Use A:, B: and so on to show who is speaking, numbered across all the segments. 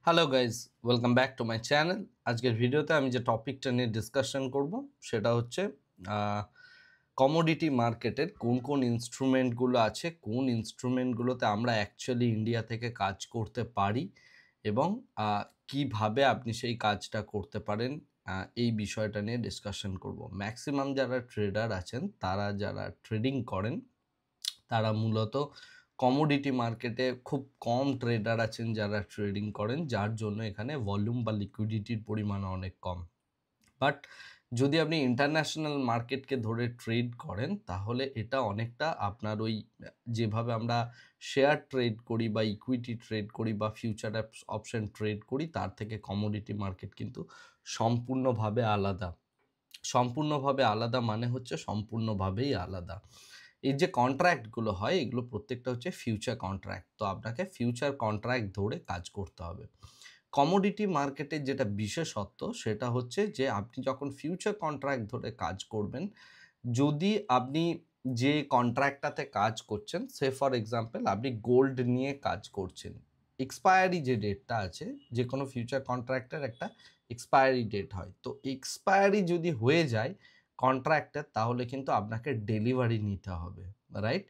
A: Hello guys, welcome back to my channel. আজকের ভিডিওতে আমি যে টপিকটা নিয়ে ডিসকাশন করব সেটা হচ্ছে কমোডিটি মার্কেটের কোন কোন ইনস্ট্রুমেন্টগুলো আছে, কোন ইনস্ট্রুমেন্টগুলোতে আমরা অ্যাকচুয়ালি ইন্ডিয়া থেকে কাজ করতে পারি এবং কিভাবে আপনি সেই কাজটা করতে পারেন, এই বিষয়টা নিয়ে ডিসকাশন করব। ম্যাক্সিমাম যারা ট্রেডার আছেন, তারা যারা ট্রেডিং করেন, তারা মূলত কমোডিটি মার্কেটে খুব কম ট্রেডার আছেন যারা ট্রেডিং করেন, যার জন্য এখানে ভলিউম বা লিকুইডিটির পরিমাণ অনেক কম। বাট যদি আপনি ইন্টারন্যাশনাল মার্কেটকে ধরে ট্রেড করেন, তাহলে এটা অনেকটা আপনার ওই যেভাবে আমরা শেয়ার ট্রেড করি বা ইকুইটি ট্রেড করি বা ফিউচার অপশন ট্রেড করি, তার থেকে কমোডিটি মার্কেট কিন্তু সম্পূর্ণভাবে আলাদা। সম্পূর্ণভাবে আলাদা মানে হচ্ছে সম্পূর্ণভাবেই আলাদা। এই যে কন্ট্রাক্টগুলো হয়, এগুলো প্রত্যেকটা হচ্ছে ফিউচার কন্ট্রাক্ট। তো আপনাকে ফিউচার কন্ট্রাক্ট ধরে কাজ করতে হবে। কমোডিটি মার্কেটের যেটা বিশেষত্ব সেটা হচ্ছে যে আপনি যখন ফিউচার কন্ট্রাক্ট ধরে কাজ করবেন, যদি আপনি যে কন্ট্রাক্টটাতে কাজ করছেন, সে ফর এক্সাম্পল আপনি গোল্ড নিয়ে কাজ করছেন, এক্সপায়ারি যে ডেটটা আছে, যে কোনো ফিউচার কন্ট্রাক্টের একটা এক্সপায়ারি ডেট হয়। তো এক্সপায়ারি যদি হয়ে যায় কন্ট্রাক্টের, তাহলে কিন্তু আপনাকে ডেলিভারি নিতে হবে, রাইট?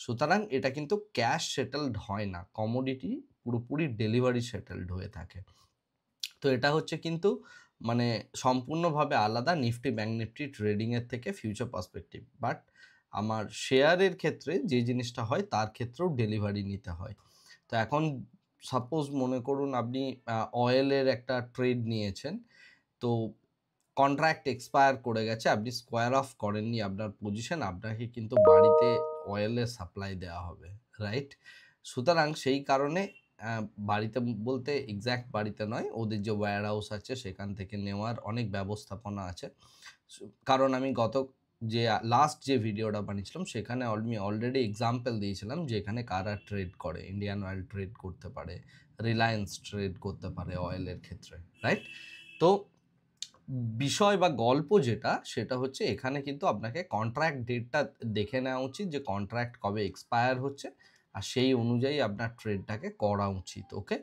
A: সুতরাং এটা কিন্তু ক্যাশ সেটেলড হয় না, কমোডিটি পুরোপুরি ডেলিভারি সেটেলড হয়ে থাকে। তো এটা হচ্ছে কিন্তু মানে সম্পূর্ণভাবে আলাদা নিফটি ব্যাঙ্ক নিফটি ট্রেডিংয়ের থেকে ফিউচার পার্সপেক্টিভ। বাট আমার শেয়ারের ক্ষেত্রে যে জিনিসটা হয়, তার ক্ষেত্রেও ডেলিভারি নিতে হয়। তো এখন সাপোজ মনে করুন আপনি অয়েলের একটা ট্রেড নিয়েছেন, তো কন্ট্রাক্ট এক্সপায়ার করে গেছে, আপনি স্কোয়ার অফ করেননি আপনার পজিশন, আপনাকে কিন্তু বাড়িতে অয়েলের সাপ্লাই দেওয়া হবে, রাইট? সুতরাং সেই কারণে বাড়িতে বলতে এক্স্যাক্ট বাড়িতে নয়, ওদের যে ওয়্যার হাউস আছে সেখান থেকে নেওয়ার অনেক ব্যবস্থাপনা আছে। কারণ আমি যে লাস্ট যে ভিডিওটা বানিয়েছিলাম সেখানে আমি অলরেডি এক্সাম্পল দিয়েছিলাম যে এখানে কারা ট্রেড করে। ইন্ডিয়ান অয়েল ট্রেড করতে পারে, রিলায়েন্স ট্রেড করতে পারে অয়েলের ক্ষেত্রে, রাইট? তো বিষয় বা গল্প যেটা, সেটা হচ্ছে এখানে কিন্তু আপনাকে কন্ট্রাক্ট ডেটটা দেখে নেওয়া উচিত যে কন্ট্রাক্ট কবে এক্সপায়ার হচ্ছে, আর সেই অনুযায়ী আপনার ট্রেডটাকে করা উচিত। ওকে,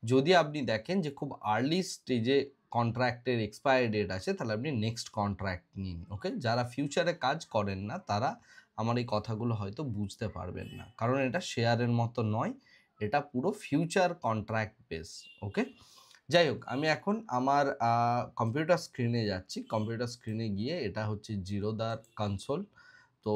A: যদি আপনি দেখেন যে খুব আর্লি স্টেজে কন্ট্রাক্টের এক্সপায়ার ডেট আছে, তাহলে আপনি নেক্সট কন্ট্রাক্ট নিন। ওকে, যারা ফিউচারে কাজ করেন না, তারা আমার এই কথাগুলো হয়তো বুঝতে পারবেন না, কারণ এটা শেয়ারের মতো নয়, এটা পুরো ফিউচার কন্ট্রাক্ট বেস। ওকে, যাই হোক, আমি এখন আমার কম্পিউটার স্ক্রিনে যাচ্ছি। কম্পিউটার স্ক্রিনে গিয়ে এটা হচ্ছে জিরোদার কনসোল। তো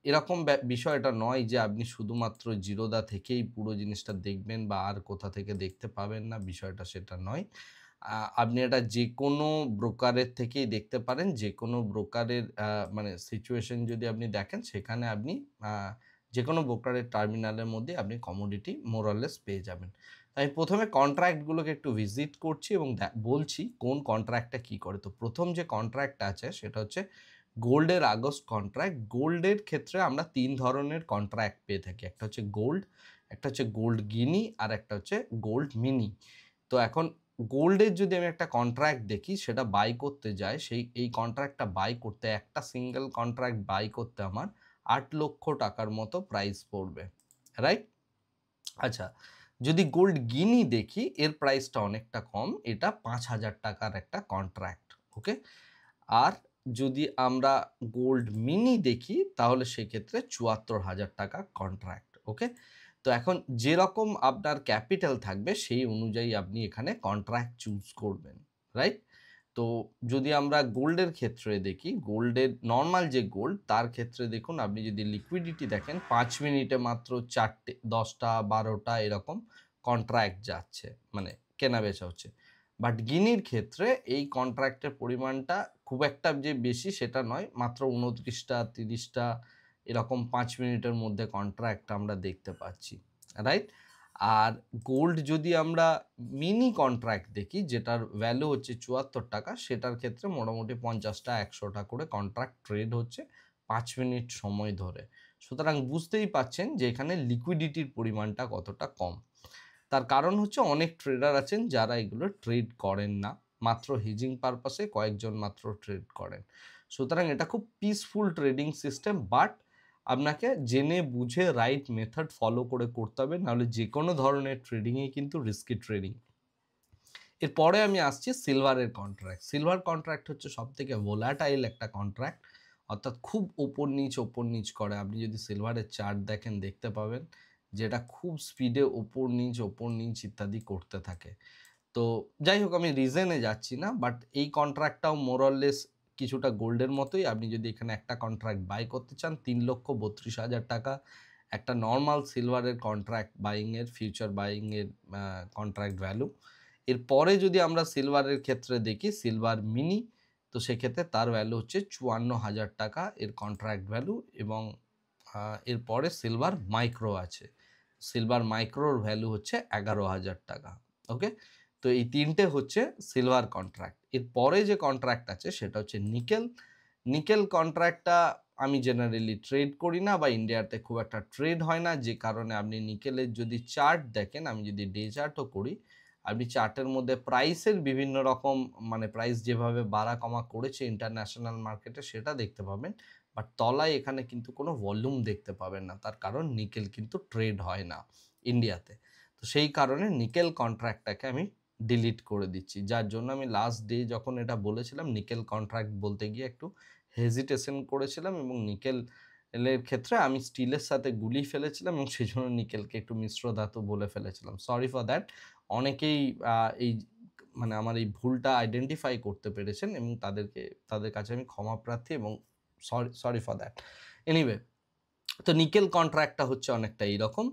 A: এরকম বিষয় এটা নয় যে আপনি শুধুমাত্র জিরোদা থেকেই পুরো জিনিসটা দেখবেন বা আর কোথা থেকে দেখতে পাবেন না, বিষয়টা সেটা নয়। আপনি এটা যে কোনো ব্রোকারের থেকেই দেখতে পারেন। যে কোনো ব্রোকারের মানে সিচুয়েশন যদি আপনি দেখেন, সেখানে আপনি যে কোনো ব্রোকারের টার্মিনালের মধ্যে আপনি কমোডিটি মোরালেস পেয়ে যাবেন। আমি প্রথমে কন্ট্রাক্টগুলোকে একটু ভিজিট করছি এবং বলছি কোন কন্ট্রাক্টটা কী করে। তো প্রথম যে কন্ট্রাক্ট আছে সেটা হচ্ছে গোল্ডের আগস্ট কন্ট্রাক্ট। গোল্ডের ক্ষেত্রে আমরা ৩ ধরনের কন্ট্রাক্ট পেয়ে থাকি। একটা হচ্ছে গোল্ড, একটা হচ্ছে গোল্ড গিনি, আর একটা হচ্ছে গোল্ড মিনি। তো এখন গোল্ডের যদি আমি একটা কন্ট্রাক্ট দেখি, সেটা বাই করতে যাই, এই কন্ট্রাক্টটা বাই করতে, একটা সিঙ্গেল কন্ট্রাক্ট বাই করতে আমার ৮ লক্ষ টাকার মতো প্রাইস পড়বে, রাইট? আচ্ছা, যদি গোল্ড গিনি দেখি, এর প্রাইসটা অনেকটা কম, এটা ৫,০০০ টাকার একটা কন্ট্রাক্ট। ওকে, আর যদি আমরা গোল্ড মিনি দেখি, তাহলে সেক্ষেত্রে ৭৪,০০০ টাকা কন্ট্রাক্ট। ওকে, তো এখন যেরকম আপনার ক্যাপিটাল থাকবে সেই অনুযায়ী আপনি এখানে কন্ট্রাক্ট চুজ করবেন, রাইট? তো যদি আমরা গোল্ডের ক্ষেত্রে দেখি, গোল্ডের নর্মাল যে গোল্ড, তার ক্ষেত্রে দেখুন, আপনি যদি লিকুইডিটি দেখেন, ৫ মিনিটে মাত্র ৪টে, ১০টা, ১২টা এরকম কন্ট্রাক্ট যাচ্ছে, মানে কেনাবেচা হচ্ছে। বাট গিনির ক্ষেত্রে এই কন্ট্রাক্টের পরিমাণটা খুব একটা যে বেশি সেটা নয়, মাত্র ২৯টা, ৩০টা এরকম ৫ মিনিটের মধ্যে কন্ট্রাক্ট আমরা দেখতে পাচ্ছি, রাইট? আর গোল্ড যদি আমরা মিনি কন্ট্রাক্ট দেখি, যেটার ভ্যালু হচ্ছে ৭৪ টাকা, সেটার ক্ষেত্রে মোটামুটি ৫০টা, ১০০টা করে কন্ট্রাক্ট ট্রেড হচ্ছে ৫ মিনিট সময় ধরে। সুতরাং বুঝতেই পাচ্ছেন যে এখানে লিকুইডিটির পরিমাণটা কতটা কম। তার কারণ হচ্ছে অনেক ট্রেডার আছেন যারা এগুলো ট্রেড করেন না, মাত্র হেজিং পারপাসে কয়েকজন মাত্র ট্রেড করেন। সুতরাং এটা খুব পিসফুল ট্রেডিং সিস্টেম, বাট আপনাকে জেনে বুঝে রাইট মেথড ফলো করে করতে হবে, নাহলে যে কোনো ধরনের ট্রেডিংই কিন্তু রিস্কি ট্রেডিং। এরপরে আমি আসছি সিলভারের কন্ট্রাক্ট। সিলভার কন্ট্রাক্ট হচ্ছে সবথেকে ভোলাটাইল একটা কন্ট্রাক্ট, অর্থাৎ খুব ওপর নিচ করে। আপনি যদি সিলভারের চার্ট দেখেন দেখতে পাবেন যেটা খুব স্পিডে ওপর নিচ ইত্যাদি করতে থাকে। তো যাই হোক, আমি রিজনে যাচ্ছি না, বাট এই কন্ট্রাক্টটাও মোর অর লেস কিছুটা গোল্ডের মতোই। আপনি যদি এখানে একটা কন্ট্রাক্ট বাই করতে চান ৩,৩২,০০০ টাকা একটা নর্মাল সিলভারের কন্ট্রাক্ট বাইংয়ের, ফিউচার বাইংয়ের কন্ট্রাক্ট ভ্যালু। এরপরে যদি আমরা সিলভারের ক্ষেত্রে দেখি সিলভার মিনি, তো সেক্ষেত্রে তার ভ্যালু হচ্ছে ৫৪,০০০ টাকা এর কন্ট্রাক্ট ভ্যালু। এবং এরপরে সিলভার মাইক্রো আছে, সিলভার মাইক্রোর ভ্যালু হচ্ছে ১১,০০০ টাকা। ওকে, তো এই তিনটে হচ্ছে সিলভার কন্ট্রাক্ট। এরপরে যে কন্ট্রাক্ট আছে সেটা হচ্ছে নিকেল। নিকেল কন্ট্রাক্টটা আমি জেনারেলি ট্রেড করি না, বা ইন্ডিয়াতে খুব একটা ট্রেড হয় না, যে কারণে আপনি নিকেলের যদি চার্ট দেখেন, আমি যদি ডে চার্টও করি, আপনি চার্টের মধ্যে প্রাইসের বিভিন্ন রকম মানে প্রাইস যেভাবে বাড়া কমা করেছে ইন্টারন্যাশনাল মার্কেটে সেটা দেখতে পাবেন, বাট তলায় এখানে কিন্তু কোনো ভলিউম দেখতে পাবেন না। তার কারণ নিকেল কিন্তু ট্রেড হয় না ইন্ডিয়াতে। তো সেই কারণে নিকেল কন্ট্রাক্টটাকে আমি ডিলিট করে দিচ্ছি, যার জন্য আমি লাস্ট ডে যখন এটা বলেছিলাম নিকেল কন্ট্রাক্ট বলতে গিয়ে একটু হেজিটেশন করেছিলাম, এবং নিকেলের ক্ষেত্রে আমি স্টিলের সাথে গুলি ফেলেছিলাম এবং সেই জন্য নিকেলকে একটু মিশ্র ধাতু বলে ফেলেছিলাম। Sorry for that. অনেকেই এই মানে আমার এই ভুলটা আইডেন্টিফাই করতে পেরেছেন, এবং তাদের কাছে আমি ক্ষমা প্রার্থী, এবং সরি ফর দ্যাট। এনিওয়ে, তো নিকেল কন্ট্রাক্টটা হচ্ছে অনেকটা এইরকম।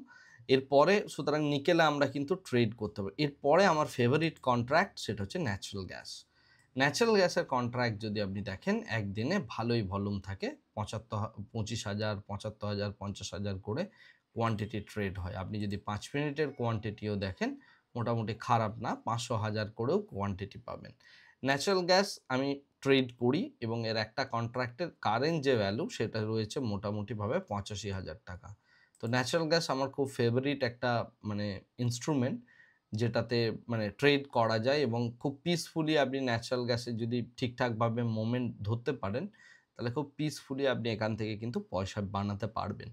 A: এরপরে সুতরাং নিকেলে আমরা কিন্তু ট্রেড করতে পারি। এরপরে আমার ফেভারিট কন্ট্রাক্ট সেটা হচ্ছে ন্যাচারাল গ্যাস। ন্যাচারাল গ্যাসের কন্ট্রাক্ট যদি আপনি দেখেন একদিনে ভালোই ভলিউম থাকে, 25,000, 75,000, 50,000 করে কোয়ান্টিটি ট্রেড হয়। আপনি যদি 5 মিনিটের কোয়ান্টিটিও দেখেন মোটামুটি খারাপ না, 500,000 করেও কোয়ান্টিটি পাবেন। ন্যাচারাল গ্যাস আমি ট্রেড করি, এবং এর একটা কন্ট্রাক্টের কারেন্ট যে ভ্যালু সেটা রয়েছে মোটামুটিভাবে 85,000 টাকা। তো ন্যাচারাল গ্যাস আমার খুব ফেভারিট একটা মানে ইনস্ট্রুমেন্ট, যেটাতে মানে ট্রেড করা যায়, এবং খুব পিসফুলি আপনি ন্যাচারাল গ্যাসের যদি ঠিকঠাকভাবে মোমেন্ট ধরতে পারেন তাহলে খুব পিসফুলি আপনি এখান থেকে কিন্তু পয়সা বানাতে পারবেন।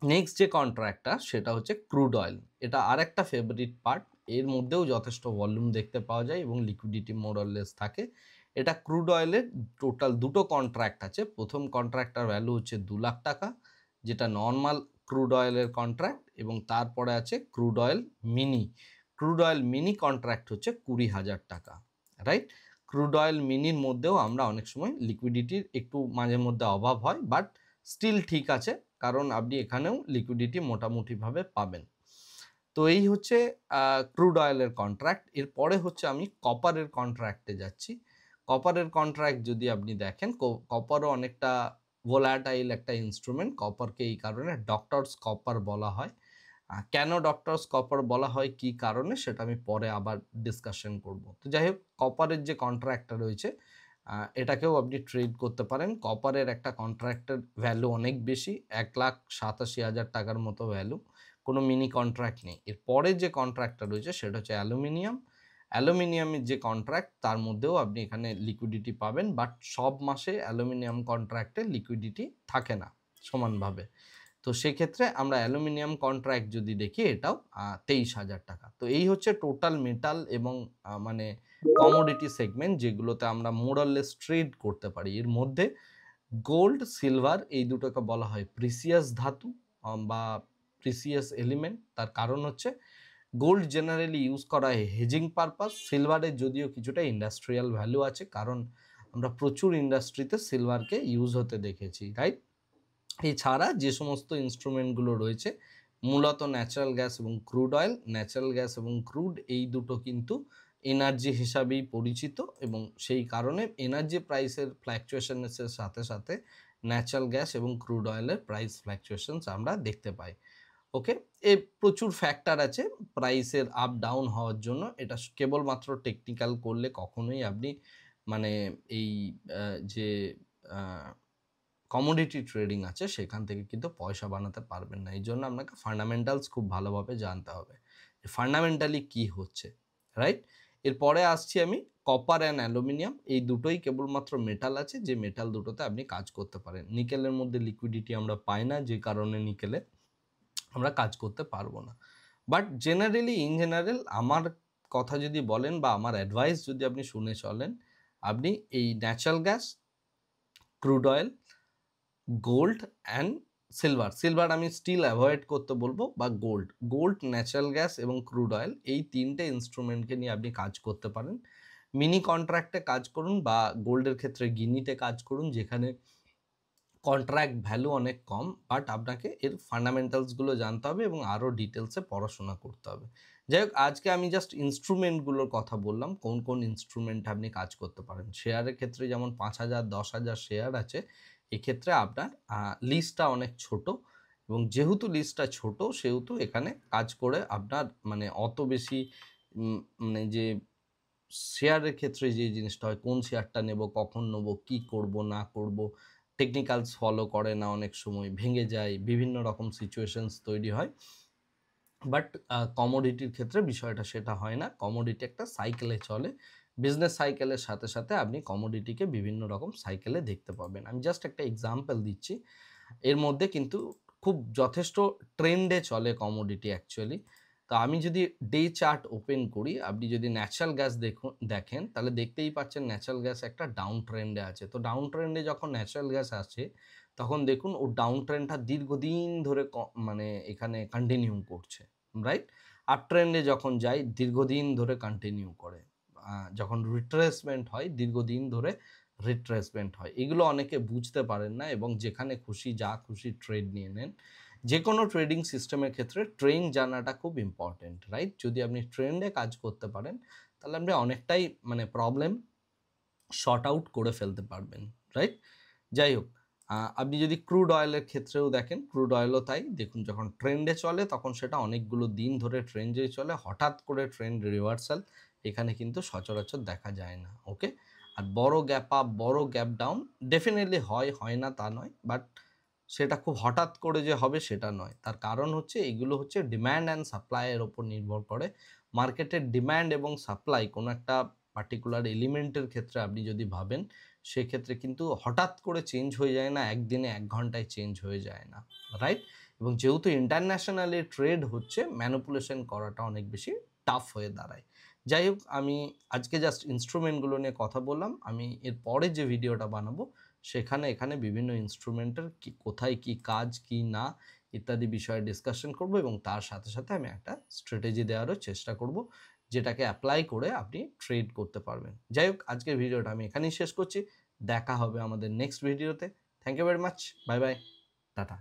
A: নেক্সট যে কন্ট্রাক্টটা সেটা হচ্ছে ক্রুড অয়েল। এটা আরেকটা ফেভারিট পার্ট। এর মধ্যেও যথেষ্ট ভলিউম দেখতে পাওয়া যায় এবং লিকুইডিটি মোর অর লেস থাকে। এটা ক্রুড অয়েলের টোটাল দুটো কন্ট্রাক্ট আছে। প্রথম কন্ট্রাক্টটার ভ্যালু হচ্ছে ২,০০,০০০ টাকা, যেটা নর্মাল ক্রুড অয়েলের কন্ট্রাক্ট, এবং তারপরে আছে crude oil mini. Crude oil mini contract হচ্ছে ২০,০০০ টাকা, রাইট? ক্রুড অয়েল মিনির মধ্যেও আমরা অনেক সময় লিকুইডিটির একটু মাঝে মধ্যে অভাব হয়, বাট স্টিল ঠিক আছে, কারণ আপনি এখানেও লিকুইডিটি মোটামুটিভাবে পাবেন। তো এই হচ্ছে ক্রুড অয়েলের কন্ট্রাক্ট। এরপরে হচ্ছে আমি কপারের কন্ট্রাক্টে যাচ্ছি। কপারের কন্ট্রাক্ট যদি আপনি দেখেন, কপারও অনেকটা ভোলাটাইল একটা ইনস্ট্রুমেন্ট। কপারকে এই কারণে ডক্টরস কপার বলা হয়। কেন ডক্টরস কপার বলা হয়, কী কারণে, সেটা আমি পরে আবার ডিসকাশন করব। তো যাই হোক, কপারের যে কন্ট্রাক্টটা রয়েছে এটাকেও আপনি ট্রেড করতে পারেন। কপারের একটা কন্ট্রাক্টের ভ্যালু অনেক বেশি, ১,৮৭,০০০ টাকার মতো ভ্যালু। কোনো মিনি কন্ট্রাক্ট নেই। এরপরে যে কন্ট্রাক্টটা রয়েছে সেটা হচ্ছে অ্যালুমিনিয়াম। অ্যালুমিনিয়ামের যে কন্ট্রাক্ট তার মধ্যেও আপনি এখানে লিকুইডিটি পাবেন, বাট সব মাসে অ্যালুমিনিয়াম কন্ট্রাক্টে লিকুইডিটি থাকে না সমানভাবে। তো সেক্ষেত্রে আমরা অ্যালুমিনিয়াম কন্ট্রাক্ট যদি দেখি এটাও ২৩,০০০ টাকা। তো এই হচ্ছে টোটাল মেটাল এবং মানে কমোডিটি সেগমেন্ট যেগুলোতে আমরা মোর অর লেস ট্রেড করতে পারি। এর মধ্যে গোল্ড, সিলভার এই দুটোকে বলা হয় প্রিসিয়াস ধাতু বা প্রিসিয়াস এলিমেন্ট। তার কারণ হচ্ছে গোল্ড জেনারেলি ইউজ করা হয় হেজিং পারপাস, সিলভারের যদিও কিছুটা ইন্ডাস্ট্রিয়াল ভ্যালু আছে, কারণ আমরা প্রচুর ইন্ডাস্ট্রিতে সিলভারকে ইউজ হতে দেখেছি, রাইট? এছাড়া যে সমস্ত ইনস্ট্রুমেন্টগুলো রয়েছে মূলত ন্যাচারাল গ্যাস এবং ক্রুড অয়েল, ন্যাচারাল গ্যাস এবং ক্রুড এই দুটো কিন্তু এনার্জি হিসাবেই পরিচিত, এবং সেই কারণে এনার্জি প্রাইসের ফ্ল্যাকচুয়েশনের সাথে সাথে ন্যাচারাল গ্যাস এবং ক্রুড অয়েলের প্রাইস ফ্ল্যাকচুয়েশনস আমরা দেখতে পাই। ওকে, এ প্রচুর ফ্যাক্টর আছে প্রাইসের আপ ডাউন হওয়ার জন্য। এটা কেবলমাত্র টেকনিক্যাল করলে কখনোই আপনি মানে এই যে কমোডিটি ট্রেডিং আছে সেখান থেকে কিন্তু পয়সা বানাতে পারবেন না। এই জন্য আপনাকে ফান্ডামেন্টালস খুব ভালোভাবে জানতে হবে ফান্ডামেন্টালি কি হচ্ছে, রাইট? এরপরে আসছি আমি কপার অ্যান্ড অ্যালুমিনিয়াম। এই দুটোই কেবলমাত্র মেটাল আছে, যে মেটাল দুটোতে আপনি কাজ করতে পারেন। নিকেলের মধ্যে লিকুইডিটি আমরা পাই না, যে কারণে নিকেলে আমরা কাজ করতে পারবো না। বাট জেনারেলি ইন জেনারেল আমার কথা যদি বলেন বা আমার অ্যাডভাইস যদি আপনি শুনে চলেন, আপনি এই natural gas, crude oil, gold and silver আমি স্টিল অ্যাভয়েড করতে বলবো, বা গোল্ড, ন্যাচারাল গ্যাস এবং ক্রুড অয়েল, এই 3টে ইনস্ট্রুমেন্টকে নিয়ে আপনি কাজ করতে পারেন। মিনি কন্ট্রাক্টে কাজ করুন বা গোল্ডের ক্ষেত্রে গিনিতে কাজ করুন, যেখানে কন্ট্রাক্ট ভ্যালু অনেক কম, বাট আপনাকে এর ফান্ডামেন্টালসগুলো জানতে হবে এবং আরও ডিটেলসে পড়াশোনা করতে হবে। যাই হোক, আজকে আমি জাস্ট ইনস্ট্রুমেন্টগুলোর কথা বললাম, কোন কোন ইনস্ট্রুমেন্টে আপনি কাজ করতে পারেন। শেয়ারের ক্ষেত্রে যেমন 5,000 10,000 শেয়ার আছে, এক্ষেত্রে আপনার লিস্টটা অনেক ছোট, এবং যেহেতু লিস্টটা ছোট সেহেতু এখানে কাজ করে আপনার মানে অত বেশি মানে যে শেয়ারের ক্ষেত্রে যে জিনিসটা হয়, কোন শেয়ারটা নেব, কখন নেব, কি করব না করব, টেকনিক্যালস ফলো করে না, অনেক সময় ভেঙে যায়, বিভিন্ন রকম সিচুয়েশনস তৈরি হয়। বাট কমোডিটির ক্ষেত্রে বিষয়টা সেটা হয় না। কমোডিটি একটা সাইকেলে চলে। বিজনেস সাইকেলের সাথে সাথে আপনি কমোডিটিকে বিভিন্ন রকম সাইকেলে দেখতে পাবেন। আমি জাস্ট একটা এক্সাম্পল দিচ্ছি। এর মধ্যে কিন্তু খুব যথেষ্ট ট্রেন্ডে চলে কমোডিটি অ্যাকচুয়ালি। তো আমি যদি ডে চার্ট ওপেন করি, আপনি যদি ন্যাচারাল গ্যাস দেখেন, তাহলে দেখতেই পাচ্ছেন ন্যাচারাল গ্যাস একটা ডাউন ট্রেন্ডে আছে। তো ডাউন ট্রেন্ডে যখন ন্যাচারাল গ্যাস আছে, তখন দেখুন ও ডাউন ট্রেন্ডটা দীর্ঘদিন ধরে মানে এখানে কন্টিনিউ করছে, রাইট? আপ ট্রেন্ডে যখন যায়, দীর্ঘদিন ধরে কন্টিনিউ করে। যখন রিট্রেসমেন্ট হয়, দীর্ঘদিন ধরে রিট্রেসমেন্ট হয়। এগুলো অনেকে বুঝতে পারেন না এবং যেখানে খুশি যা খুশি ট্রেড নিয়ে নেন। যে কোনো ট্রেডিং সিস্টেমের ক্ষেত্রে ট্রেন্ড জানাটা খুব ইম্পর্টেন্ট, রাইট? যদি আপনি ট্রেন্ডে কাজ করতে পারেন, তাহলে আপনি অনেকটাই মানে প্রবলেম শর্ট আউট করে ফেলতে পারবেন, রাইট? যাই হোক, আপনি যদি ক্রুড অয়েলের ক্ষেত্রেও দেখেন, ক্রুড অয়েলও তাই। দেখুন, যখন ট্রেন্ডে চলে তখন সেটা অনেকগুলো দিন ধরে ট্রেন্ডেই চলে। হঠাৎ করে ট্রেন্ড রিভার্সাল এখানে কিন্তু সচরাচর দেখা যায় না, ওকে? আর বড় গ্যাপ আপ, বড় গ্যাপ ডাউন ডেফিনেটলি হয়, হয় না তা নয়, বাট সেটা খুব হঠাৎ করে যে হবে সেটা নয়। তার কারণ হচ্ছে এগুলো হচ্ছে ডিম্যান্ড অ্যান্ড সাপ্লাইয়ের ওপর নির্ভর করে। মার্কেটের ডিম্যান্ড এবং সাপ্লাই কোনো একটা পার্টিকুলার এলিমেন্টের ক্ষেত্রে আপনি যদি ভাবেন, সেক্ষেত্রে কিন্তু হঠাৎ করে চেঞ্জ হয়ে যায় না, একদিনে 1 ঘন্টায় চেঞ্জ হয়ে যায় না, রাইট? এবং যেহেতু ইন্টারন্যাশনালি ট্রেড হচ্ছে, ম্যানিপুলেশন করাটা অনেক বেশি টাফ হয়ে দাঁড়ায়। যাই হোক, আমি আজকে জাস্ট ইনস্ট্রুমেন্টগুলো নিয়ে কথা বললাম। আমি এর পরে যে ভিডিওটা বানাবো, এখানে বিভিন্ন ইনস্ট্রুমেন্টের কি, কোথায় কি কাজ, কি না ইত্যাদি বিষয়ে ডিসকাশন করব, এবং তার সাথে সাথে আমি একটা স্ট্র্যাটেজি দেওয়ারও চেষ্টা করব, যেটাকে অ্যাপ্লাই করে আপনি ট্রেড করতে পারবেন। যাই হোক, আজকের ভিডিওটা আমি এখানেই শেষ করছি। দেখা হবে আমাদের নেক্সট ভিডিওতে। Thank you very much. Bye bye. Tata.